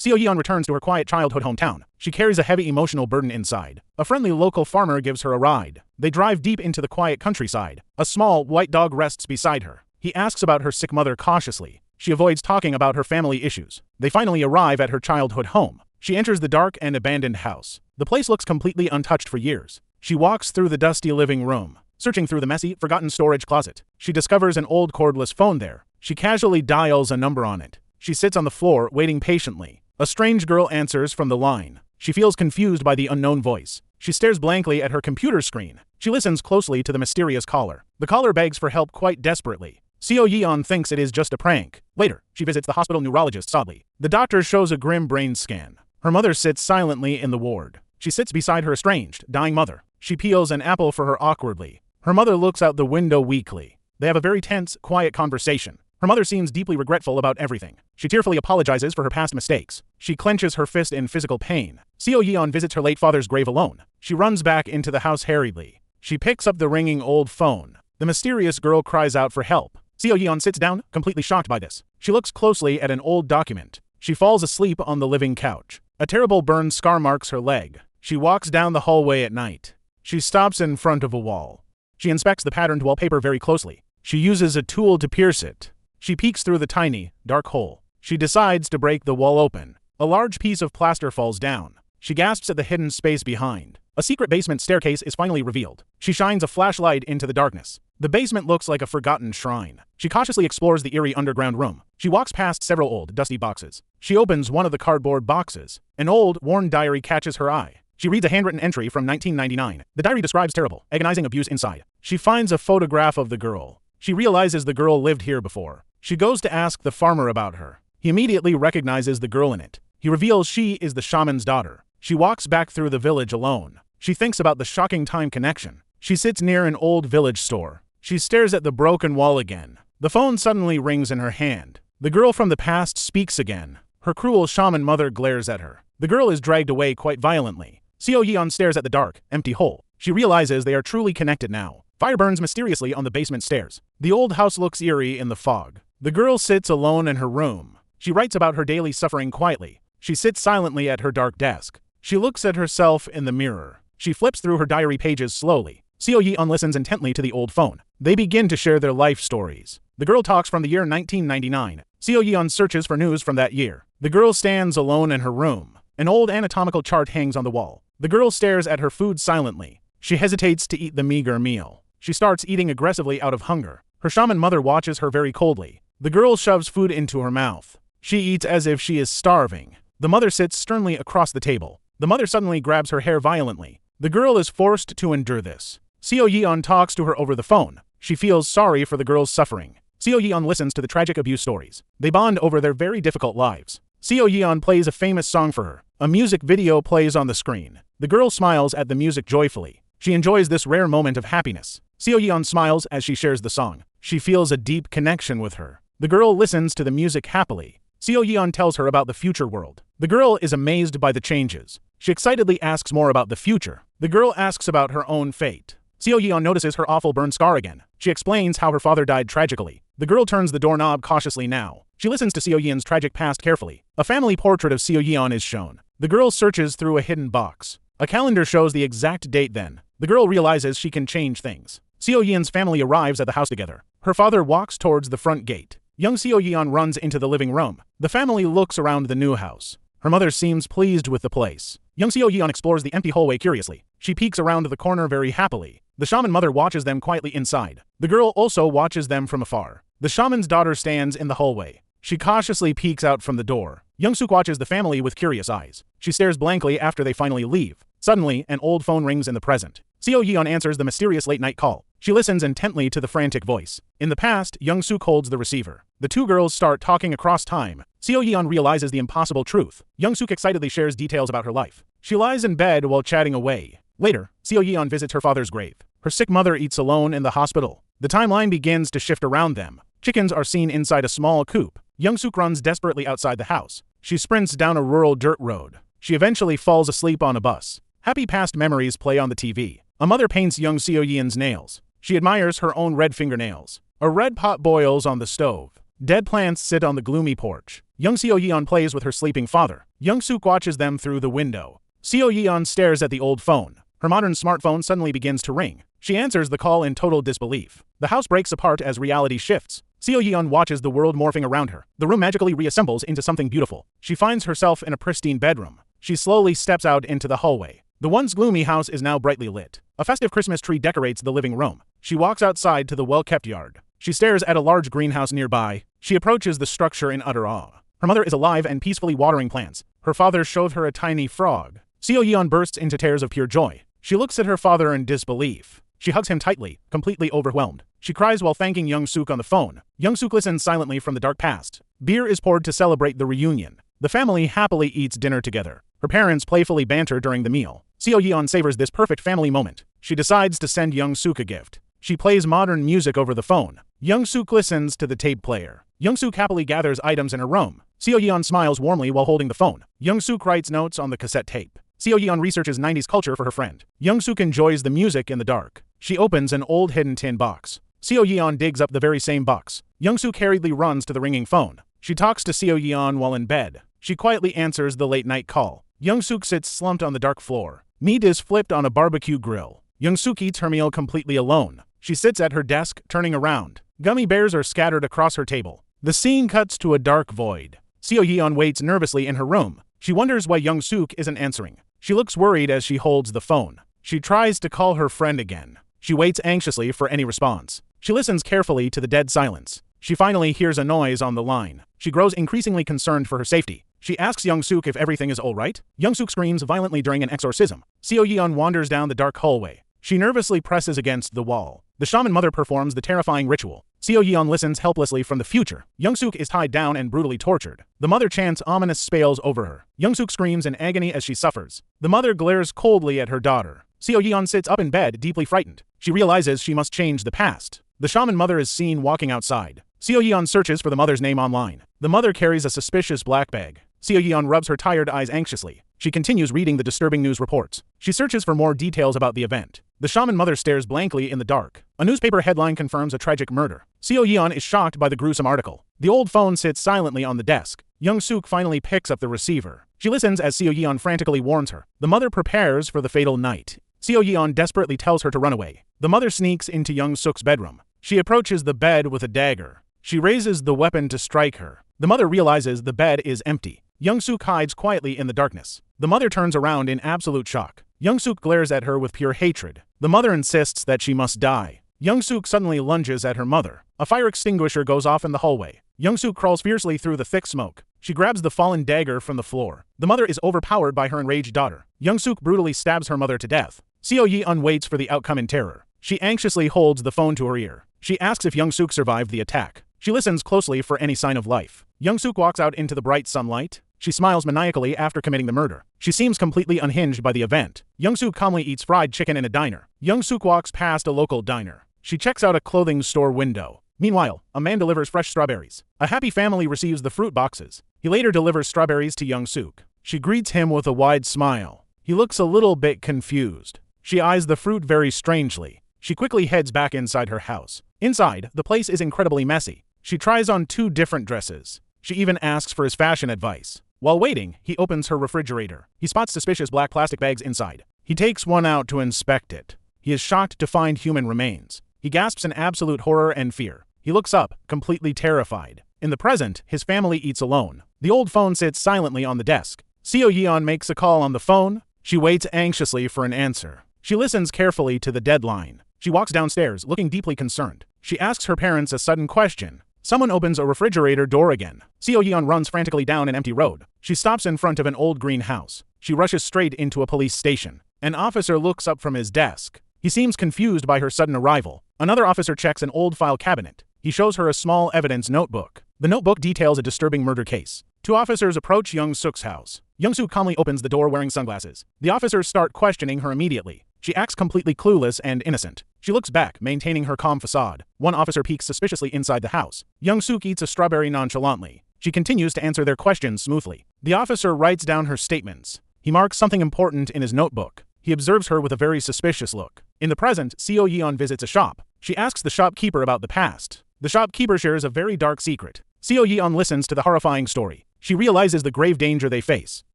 Seo-yeon returns to her quiet childhood hometown. She carries a heavy emotional burden inside. A friendly local farmer gives her a ride. They drive deep into the quiet countryside. A small, white dog rests beside her. He asks about her sick mother cautiously. She avoids talking about her family issues. They finally arrive at her childhood home. She enters the dark and abandoned house. The place looks completely untouched for years. She walks through the dusty living room. Searching through the messy, forgotten storage closet, she discovers an old cordless phone there. She casually dials a number on it. She sits on the floor, waiting patiently. A strange girl answers from the line. She feels confused by the unknown voice. She stares blankly at her computer screen. She listens closely to the mysterious caller. The caller begs for help quite desperately. Seo-yeon thinks it is just a prank. Later, she visits the hospital neurologist sadly. The doctor shows a grim brain scan. Her mother sits silently in the ward. She sits beside her estranged, dying mother. She peels an apple for her awkwardly. Her mother looks out the window weakly. They have a very tense, quiet conversation. Her mother seems deeply regretful about everything. She tearfully apologizes for her past mistakes. She clenches her fist in physical pain. Seo-yeon visits her late father's grave alone. She runs back into the house hurriedly. She picks up the ringing old phone. The mysterious girl cries out for help. Seo-yeon sits down, completely shocked by this. She looks closely at an old document. She falls asleep on the living couch. A terrible burn scar marks her leg. She walks down the hallway at night. She stops in front of a wall. She inspects the patterned wallpaper very closely. She uses a tool to pierce it. She peeks through the tiny, dark hole. She decides to break the wall open. A large piece of plaster falls down. She gasps at the hidden space behind. A secret basement staircase is finally revealed. She shines a flashlight into the darkness. The basement looks like a forgotten shrine. She cautiously explores the eerie underground room. She walks past several old, dusty boxes. She opens one of the cardboard boxes. An old, worn diary catches her eye. She reads a handwritten entry from 1999. The diary describes terrible, agonizing abuse inside. She finds a photograph of the girl. She realizes the girl lived here before. She goes to ask the farmer about her. He immediately recognizes the girl in it. He reveals she is the shaman's daughter. She walks back through the village alone. She thinks about the shocking time connection. She sits near an old village store. She stares at the broken wall again. The phone suddenly rings in her hand. The girl from the past speaks again. Her cruel shaman mother glares at her. The girl is dragged away quite violently. Seo-yeon stares at the dark, empty hole. She realizes they are truly connected now. Fire burns mysteriously on the basement stairs. The old house looks eerie in the fog. The girl sits alone in her room. She writes about her daily suffering quietly. She sits silently at her dark desk. She looks at herself in the mirror. She flips through her diary pages slowly. Seo-yeon listens intently to the old phone. They begin to share their life stories. The girl talks from the year 1999. Seo-yeon searches for news from that year. The girl stands alone in her room. An old anatomical chart hangs on the wall. The girl stares at her food silently. She hesitates to eat the meager meal. She starts eating aggressively out of hunger. Her shaman mother watches her very coldly. The girl shoves food into her mouth. She eats as if she is starving. The mother sits sternly across the table. The mother suddenly grabs her hair violently. The girl is forced to endure this. Seo-yeon talks to her over the phone. She feels sorry for the girl's suffering. Seo-yeon listens to the tragic abuse stories. They bond over their very difficult lives. Seo-yeon plays a famous song for her. A music video plays on the screen. The girl smiles at the music joyfully. She enjoys this rare moment of happiness. Seo-yeon smiles as she shares the song. She feels a deep connection with her. The girl listens to the music happily. Seo-yeon tells her about the future world. The girl is amazed by the changes. She excitedly asks more about the future. The girl asks about her own fate. Seo-yeon notices her awful burn scar again. She explains how her father died tragically. The girl turns the doorknob cautiously now. She listens to Seo-yeon's tragic past carefully. A family portrait of Seo-yeon is shown. The girl searches through a hidden box. A calendar shows the exact date then. The girl realizes she can change things. Seo-yeon's family arrives at the house together. Her father walks towards the front gate. Young Seo-yeon runs into the living room. The family looks around the new house. Her mother seems pleased with the place. Young Seo-yeon explores the empty hallway curiously. She peeks around the corner very happily. The shaman mother watches them quietly inside. The girl also watches them from afar. The shaman's daughter stands in the hallway. She cautiously peeks out from the door. Young-sook watches the family with curious eyes. She stares blankly after they finally leave. Suddenly, an old phone rings in the present. Seo-yeon answers the mysterious late-night call. She listens intently to the frantic voice. In the past, Young-sook holds the receiver. The two girls start talking across time. Seo-yeon realizes the impossible truth. Young-sook excitedly shares details about her life. She lies in bed while chatting away. Later, Seo-yeon visits her father's grave. Her sick mother eats alone in the hospital. The timeline begins to shift around them. Chickens are seen inside a small coop. Young-sook runs desperately outside the house. She sprints down a rural dirt road. She eventually falls asleep on a bus. Happy past memories play on the TV. A mother paints young Seo-yeon's nails. She admires her own red fingernails. A red pot boils on the stove. Dead plants sit on the gloomy porch. Young Seo-yeon plays with her sleeping father. Young-sook watches them through the window. Seo-yeon stares at the old phone. Her modern smartphone suddenly begins to ring. She answers the call in total disbelief. The house breaks apart as reality shifts. Seo-yeon watches the world morphing around her. The room magically reassembles into something beautiful. She finds herself in a pristine bedroom. She slowly steps out into the hallway. The once gloomy house is now brightly lit. A festive Christmas tree decorates the living room. She walks outside to the well-kept yard. She stares at a large greenhouse nearby. She approaches the structure in utter awe. Her mother is alive and peacefully watering plants. Her father showed her a tiny frog. Seo-yeon bursts into tears of pure joy. She looks at her father in disbelief. She hugs him tightly, completely overwhelmed. She cries while thanking Young-sook on the phone. Young-sook listens silently from the dark past. Beer is poured to celebrate the reunion. The family happily eats dinner together. Her parents playfully banter during the meal. Seo-yeon savors this perfect family moment. She decides to send Young-sook a gift. She plays modern music over the phone. Young-sook listens to the tape player. Young-sook happily gathers items in her room. Seo-yeon smiles warmly while holding the phone. Young-sook writes notes on the cassette tape. Seo-yeon researches 90s culture for her friend. Young-sook enjoys the music in the dark. She opens an old hidden tin box. Seo-yeon digs up the very same box. Young-sook hurriedly runs to the ringing phone. She talks to Seo-yeon while in bed. She quietly answers the late-night call. Young-sook sits slumped on the dark floor. Meat is flipped on a barbecue grill. Young-sook eats her meal completely alone. She sits at her desk, turning around. Gummy bears are scattered across her table. The scene cuts to a dark void. Seo-yeon waits nervously in her room. She wonders why Young-sook isn't answering. She looks worried as she holds the phone. She tries to call her friend again. She waits anxiously for any response. She listens carefully to the dead silence. She finally hears a noise on the line. She grows increasingly concerned for her safety. She asks Young-sook if everything is all right. Young-sook screams violently during an exorcism. Seo-yeon wanders down the dark hallway. She nervously presses against the wall. The shaman mother performs the terrifying ritual. Seo-yeon listens helplessly from the future. Young-sook is tied down and brutally tortured. The mother chants ominous spells over her. Young-sook screams in agony as she suffers. The mother glares coldly at her daughter. Seo-yeon sits up in bed, deeply frightened. She realizes she must change the past. The shaman mother is seen walking outside. Seo-yeon searches for the mother's name online. The mother carries a suspicious black bag. Seo-yeon rubs her tired eyes anxiously. She continues reading the disturbing news reports. She searches for more details about the event. The shaman mother stares blankly in the dark. A newspaper headline confirms a tragic murder. Seo-yeon is shocked by the gruesome article. The old phone sits silently on the desk. Young-sook finally picks up the receiver. She listens as Seo-yeon frantically warns her. The mother prepares for the fatal night. Seo-yeon desperately tells her to run away. The mother sneaks into Young-sook's bedroom. She approaches the bed with a dagger. She raises the weapon to strike her. The mother realizes the bed is empty. Young-sook hides quietly in the darkness. The mother turns around in absolute shock. Young-sook glares at her with pure hatred. The mother insists that she must die. Young-sook suddenly lunges at her mother. A fire extinguisher goes off in the hallway. Young-sook crawls fiercely through the thick smoke. She grabs the fallen dagger from the floor. The mother is overpowered by her enraged daughter. Young-sook brutally stabs her mother to death. Seo-yeon waits for the outcome in terror. She anxiously holds the phone to her ear. She asks if Young-sook survived the attack. She listens closely for any sign of life. Young-sook walks out into the bright sunlight. She smiles maniacally after committing the murder. She seems completely unhinged by the event. Young-sook calmly eats fried chicken in a diner. Young-sook walks past a local diner. She checks out a clothing store window. Meanwhile, a man delivers fresh strawberries. A happy family receives the fruit boxes. He later delivers strawberries to Young-sook. She greets him with a wide smile. He looks a little bit confused. She eyes the fruit very strangely. She quickly heads back inside her house. Inside, the place is incredibly messy. She tries on 2 different dresses. She even asks for his fashion advice. While waiting, he opens her refrigerator. He spots suspicious black plastic bags inside. He takes one out to inspect it. He is shocked to find human remains. He gasps in absolute horror and fear. He looks up, completely terrified. In the present, his family eats alone. The old phone sits silently on the desk. Seo-yeon makes a call on the phone. She waits anxiously for an answer. She listens carefully to the deadline. She walks downstairs, looking deeply concerned. She asks her parents a sudden question. Someone opens a refrigerator door again. Seo-yeon runs frantically down an empty road. She stops in front of an old green house. She rushes straight into a police station. An officer looks up from his desk. He seems confused by her sudden arrival. Another officer checks an old file cabinet. He shows her a small evidence notebook. The notebook details a disturbing murder case. 2 officers approach Young-sook's house. Young-sook calmly opens the door wearing sunglasses. The officers start questioning her immediately. She acts completely clueless and innocent. She looks back, maintaining her calm facade. One officer peeks suspiciously inside the house. Young-sook eats a strawberry nonchalantly. She continues to answer their questions smoothly. The officer writes down her statements. He marks something important in his notebook. He observes her with a very suspicious look. In the present, Seo-yeon visits a shop. She asks the shopkeeper about the past. The shopkeeper shares a very dark secret. Seo-yeon listens to the horrifying story. She realizes the grave danger they face.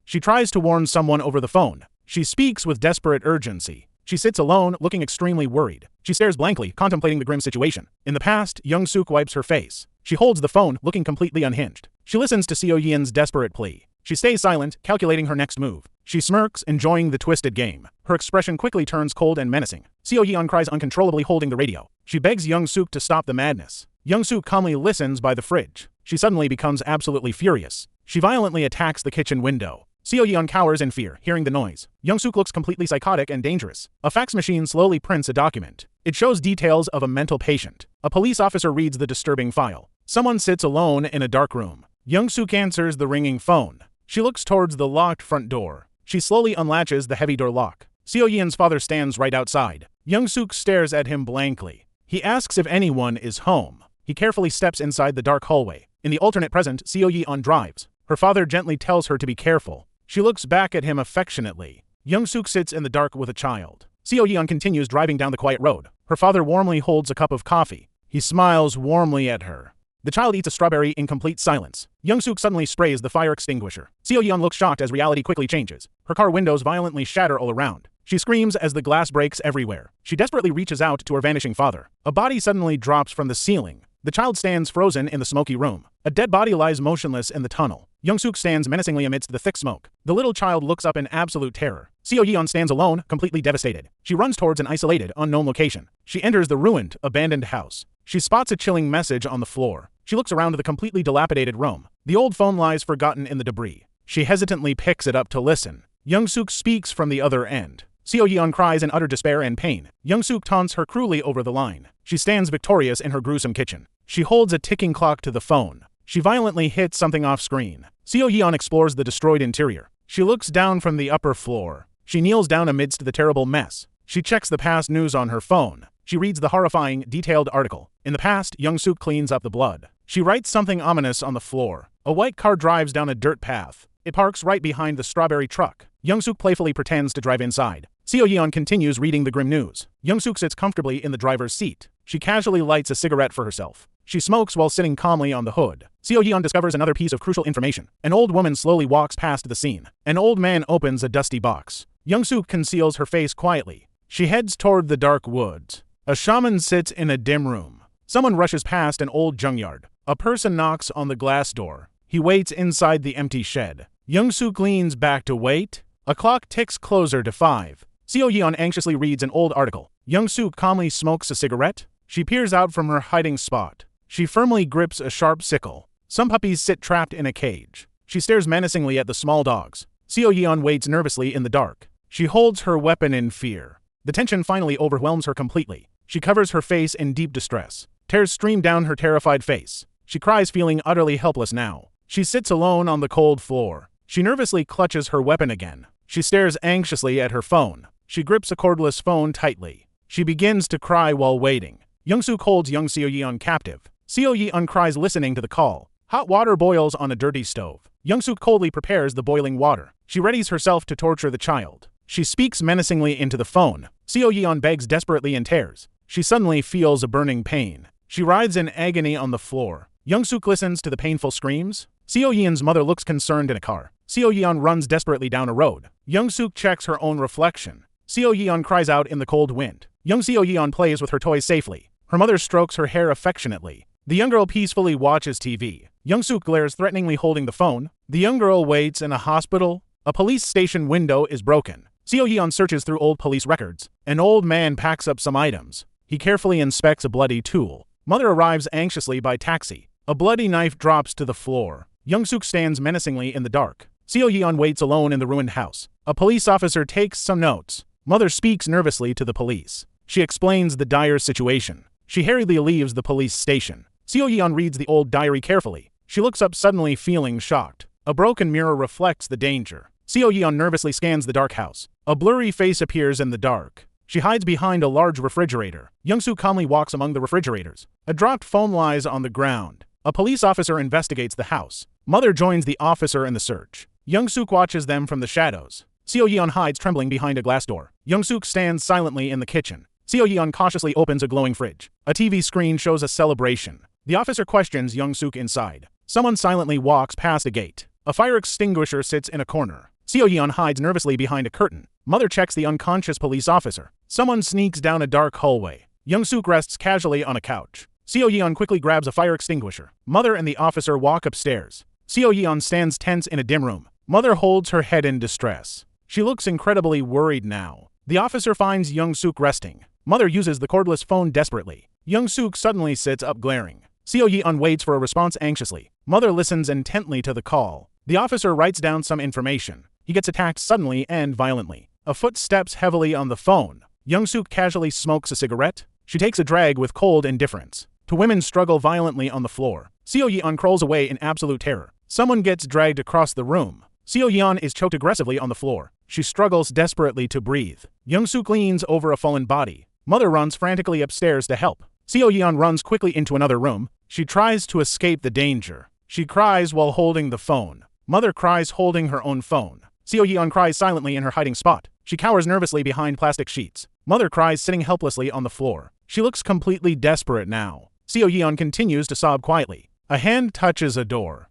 She tries to warn someone over the phone. She speaks with desperate urgency. She sits alone, looking extremely worried. She stares blankly, contemplating the grim situation. In the past, Young-sook wipes her face. She holds the phone, looking completely unhinged. She listens to Seo-yeon's desperate plea. She stays silent, calculating her next move. She smirks, enjoying the twisted game. Her expression quickly turns cold and menacing. Seo-yeon cries uncontrollably, holding the radio. She begs Young-sook to stop the madness. Young-sook calmly listens by the fridge. She suddenly becomes absolutely furious. She violently attacks the kitchen window. Seo-yeon cowers in fear, hearing the noise. Young-sook looks completely psychotic and dangerous. A fax machine slowly prints a document. It shows details of a mental patient. A police officer reads the disturbing file. Someone sits alone in a dark room. Young-sook answers the ringing phone. She looks towards the locked front door. She slowly unlatches the heavy door lock. Seo-yeon's father stands right outside. Young-sook stares at him blankly. He asks if anyone is home. He carefully steps inside the dark hallway. In the alternate present, Seo-yeon drives. Her father gently tells her to be careful. She looks back at him affectionately. Young-sook sits in the dark with a child. Seo-yeon continues driving down the quiet road. Her father warmly holds a cup of coffee. He smiles warmly at her. The child eats a strawberry in complete silence. Young-sook suddenly sprays the fire extinguisher. Seo-yeon looks shocked as reality quickly changes. Her car windows violently shatter all around. She screams as the glass breaks everywhere. She desperately reaches out to her vanishing father. A body suddenly drops from the ceiling. The child stands frozen in the smoky room. A dead body lies motionless in the tunnel. Young-sook stands menacingly amidst the thick smoke. The little child looks up in absolute terror. Seo-yeon stands alone, completely devastated. She runs towards an isolated, unknown location. She enters the ruined, abandoned house. She spots a chilling message on the floor. She looks around the completely dilapidated room. The old phone lies forgotten in the debris. She hesitantly picks it up to listen. Young-sook speaks from the other end. Seo-yeon cries in utter despair and pain. Young-sook taunts her cruelly over the line. She stands victorious in her gruesome kitchen. She holds a ticking clock to the phone. She violently hits something off screen. Seo-yeon explores the destroyed interior. She looks down from the upper floor. She kneels down amidst the terrible mess. She checks the past news on her phone. She reads the horrifying, detailed article. In the past, Young-sook cleans up the blood. She writes something ominous on the floor. A white car drives down a dirt path. It parks right behind the strawberry truck. Young-sook playfully pretends to drive inside. Seo-yeon continues reading the grim news. Young-sook sits comfortably in the driver's seat. She casually lights a cigarette for herself. She smokes while sitting calmly on the hood. Seo-yeon discovers another piece of crucial information. An old woman slowly walks past the scene. An old man opens a dusty box. Young-sook conceals her face quietly. She heads toward the dark woods. A shaman sits in a dim room. Someone rushes past an old junkyard. A person knocks on the glass door. He waits inside the empty shed. Young-sook leans back to wait. A clock ticks closer to 5. Seo-yeon anxiously reads an old article. Young-sook calmly smokes a cigarette. She peers out from her hiding spot. She firmly grips a sharp sickle. Some puppies sit trapped in a cage. She stares menacingly at the small dogs. Seo-yeon waits nervously in the dark. She holds her weapon in fear. The tension finally overwhelms her completely. She covers her face in deep distress. Tears stream down her terrified face. She cries, feeling utterly helpless now. She sits alone on the cold floor. She nervously clutches her weapon again. She stares anxiously at her phone. She grips a cordless phone tightly. She begins to cry while waiting. Young-sook holds young Seo-yeon captive. Seo-yeon cries, listening to the call. Hot water boils on a dirty stove. Young-sook coldly prepares the boiling water. She readies herself to torture the child. She speaks menacingly into the phone. Seo-yeon begs desperately in tears. She suddenly feels a burning pain. She writhes in agony on the floor. Young-sook listens to the painful screams. Seo-yeon's mother looks concerned in a car. Seo-yeon runs desperately down a road. Young-sook checks her own reflection. Seo-yeon cries out in the cold wind. Young Seo-yeon plays with her toys safely. Her mother strokes her hair affectionately. The young girl peacefully watches TV. Young-sook glares threateningly, holding the phone. The young girl waits in a hospital. A police station window is broken. Seo-yeon searches through old police records. An old man packs up some items. He carefully inspects a bloody tool. Mother arrives anxiously by taxi. A bloody knife drops to the floor. Young-sook stands menacingly in the dark. Seo-yeon waits alone in the ruined house. A police officer takes some notes. Mother speaks nervously to the police. She explains the dire situation. She hurriedly leaves the police station. Seo-yeon reads the old diary carefully. She looks up suddenly, feeling shocked. A broken mirror reflects the danger. Seo-yeon nervously scans the dark house. A blurry face appears in the dark. She hides behind a large refrigerator. Young-sook calmly walks among the refrigerators. A dropped phone lies on the ground. A police officer investigates the house. Mother joins the officer in the search. Young-sook watches them from the shadows. Seo-yeon hides trembling behind a glass door. Young-sook stands silently in the kitchen. Seo-yeon cautiously opens a glowing fridge. A TV screen shows a celebration. The officer questions Young-sook inside. Someone silently walks past a gate. A fire extinguisher sits in a corner. Seo-yeon hides nervously behind a curtain. Mother checks the unconscious police officer. Someone sneaks down a dark hallway. Young-sook rests casually on a couch. Seo-yeon quickly grabs a fire extinguisher. Mother and the officer walk upstairs. Seo-yeon stands tense in a dim room. Mother holds her head in distress. She looks incredibly worried now. The officer finds Young-sook resting. Mother uses the cordless phone desperately. Young-sook suddenly sits up glaring. Seo-yeon waits for a response anxiously. Mother listens intently to the call. The officer writes down some information. He gets attacked suddenly and violently. A foot steps heavily on the phone. Young-sook casually smokes a cigarette. She takes a drag with cold indifference. Two women struggle violently on the floor. Seo-yeon crawls away in absolute terror. Someone gets dragged across the room. Seo-yeon is choked aggressively on the floor. She struggles desperately to breathe. Young-sook leans over a fallen body. Mother runs frantically upstairs to help. Seo-yeon runs quickly into another room. She tries to escape the danger. She cries while holding the phone. Mother cries holding her own phone. Seo-yeon cries silently in her hiding spot. She cowers nervously behind plastic sheets. Mother cries sitting helplessly on the floor. She looks completely desperate now. Seo-yeon continues to sob quietly. A hand touches a door.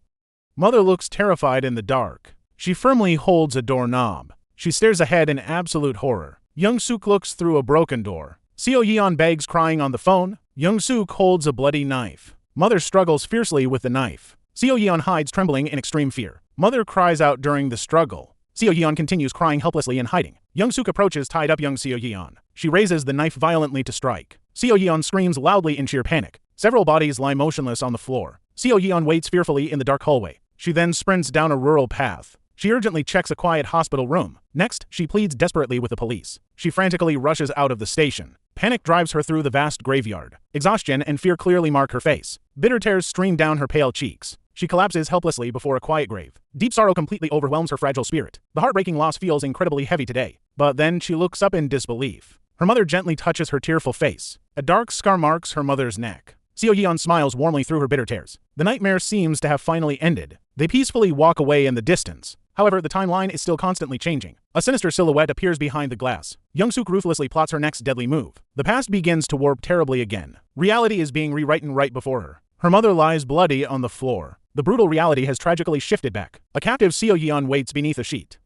Mother looks terrified in the dark. She firmly holds a doorknob. She stares ahead in absolute horror. Young-sook looks through a broken door. Seo-yeon begs, crying on the phone. Young-sook holds a bloody knife. Mother struggles fiercely with the knife. Seo-yeon hides, trembling in extreme fear. Mother cries out during the struggle. Seo-yeon continues crying helplessly and hiding. Young-sook approaches tied up young Seo-yeon. She raises the knife violently to strike. Seo-yeon screams loudly in sheer panic. Several bodies lie motionless on the floor. Seo-yeon waits fearfully in the dark hallway. She then sprints down a rural path. She urgently checks a quiet hospital room. Next, she pleads desperately with the police. She frantically rushes out of the station. Panic drives her through the vast graveyard. Exhaustion and fear clearly mark her face. Bitter tears stream down her pale cheeks. She collapses helplessly before a quiet grave. Deep sorrow completely overwhelms her fragile spirit. The heartbreaking loss feels incredibly heavy today. But then she looks up in disbelief. Her mother gently touches her tearful face. A dark scar marks her mother's neck. Seo-yeon smiles warmly through her bitter tears. The nightmare seems to have finally ended. They peacefully walk away in the distance. However, the timeline is still constantly changing. A sinister silhouette appears behind the glass. Young-sook ruthlessly plots her next deadly move. The past begins to warp terribly again. Reality is being rewritten right before her. Her mother lies bloody on the floor. The brutal reality has tragically shifted back. A captive Seo-yeon waits beneath a sheet.